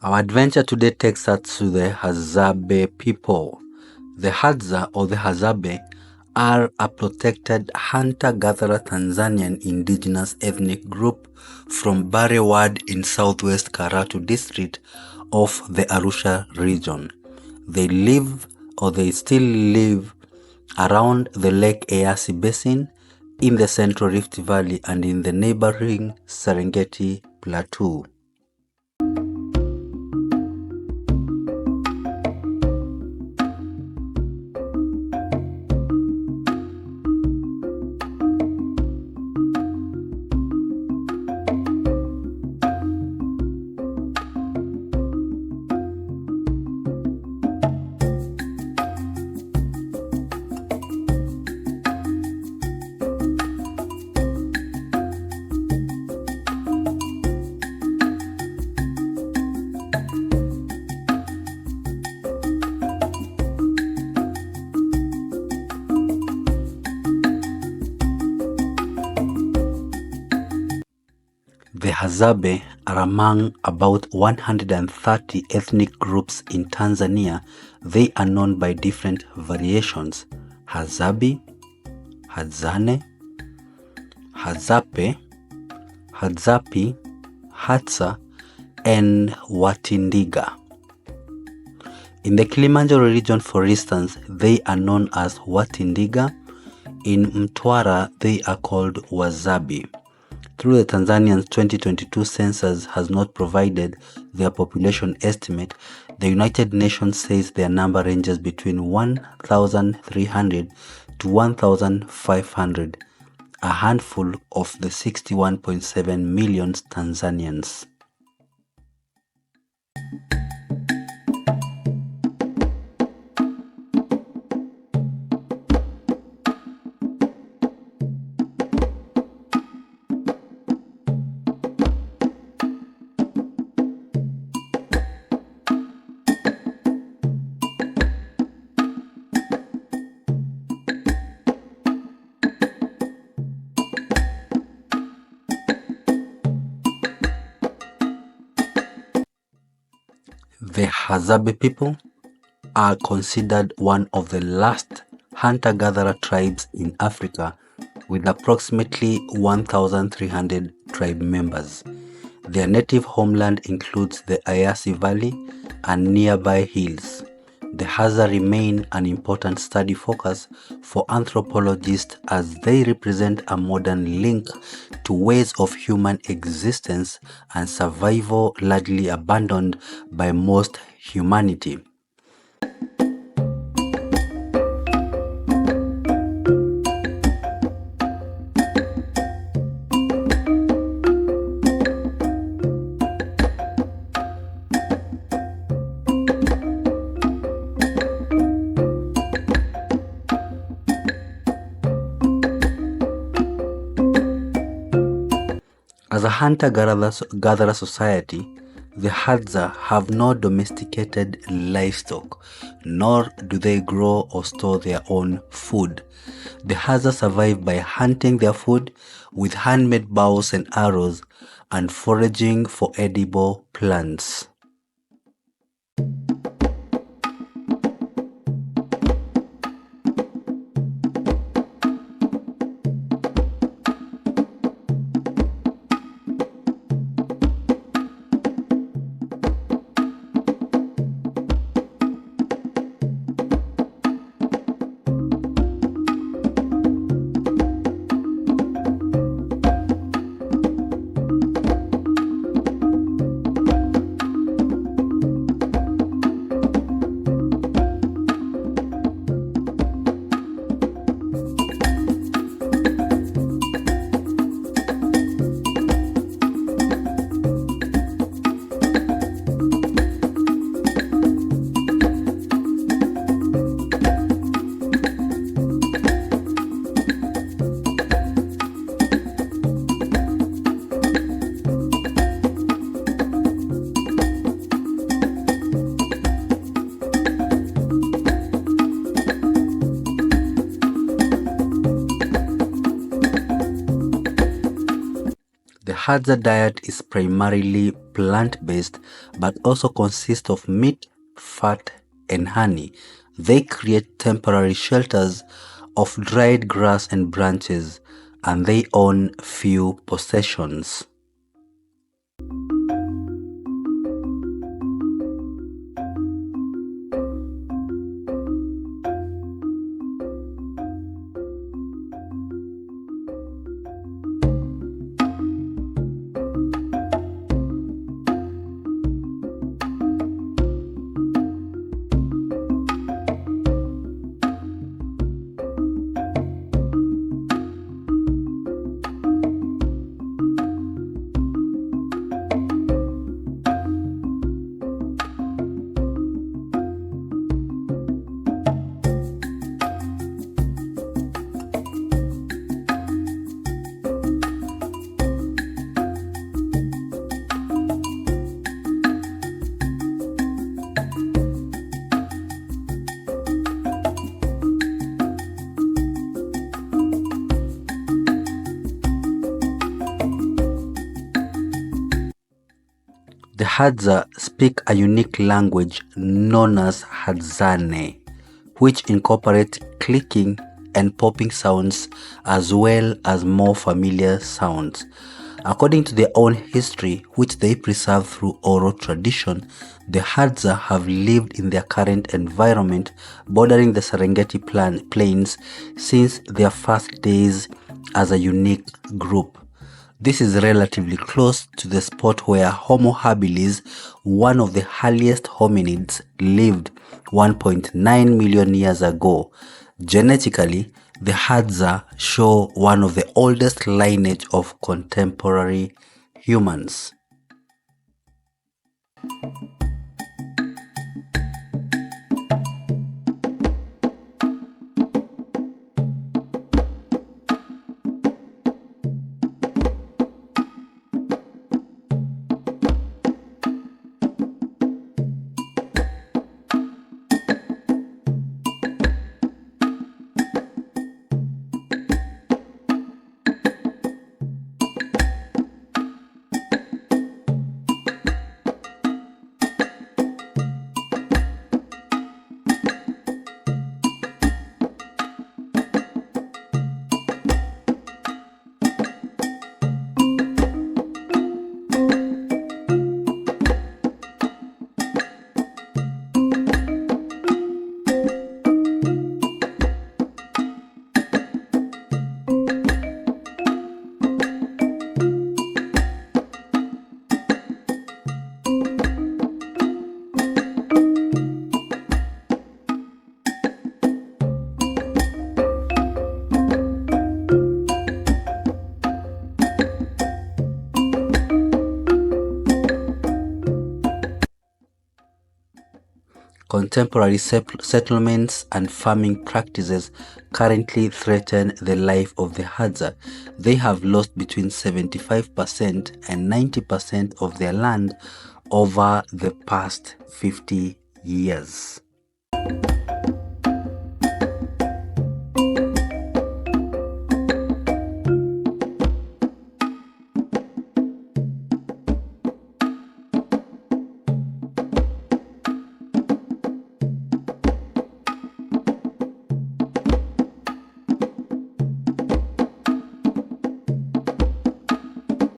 Our adventure today takes us to the Hadzabe people. The Hadza or the Hadzabe are a protected hunter-gatherer Tanzanian indigenous ethnic group from Bare Ward in southwest Karatu district of the Arusha region. They still live around the Lake Eyasi Basin in the Central Rift Valley and in the neighboring Serengeti Plateau. The Hadzabe are among about 130 ethnic groups in Tanzania. They are known by different variations: Hadzabe, Hadzane, Hadzape, Hadzapi, Hadza, and Watindiga. In the Kilimanjaro region, for instance, they are known as Watindiga. In Mtwara, they are called Wazabi. Through the Tanzanian 2022 census has not provided their population estimate, the United Nations says their number ranges between 1,300 to 1,500, a handful of the 61.7 million Tanzanians. The Hadzabe people are considered one of the last hunter-gatherer tribes in Africa, with approximately 1,300 tribe members. Their native homeland includes the Eyasi Valley and nearby hills. The Hadza remain an important study focus for anthropologists as they represent a modern link to ways of human existence and survival largely abandoned by most humanity. As a hunter-gatherer society, the Hadza have no domesticated livestock, nor do they grow or store their own food. The Hadza survive by hunting their food with handmade bows and arrows and foraging for edible plants. Hadza diet is primarily plant-based but also consists of meat, fat, and honey. They create temporary shelters of dried grass and branches, and they own few possessions. The Hadza speak a unique language known as Hadzane, which incorporates clicking and popping sounds as well as more familiar sounds. According to their own history, which they preserve through oral tradition, the Hadza have lived in their current environment bordering the Serengeti plains since their first days as a unique group. This is relatively close to the spot where Homo habilis, one of the earliest hominids, lived 1.9 million years ago. Genetically, the Hadza show one of the oldest lineage of contemporary humans. Contemporary settlements and farming practices currently threaten the life of the Hadza. They have lost between 75% and 90% of their land over the past 50 years.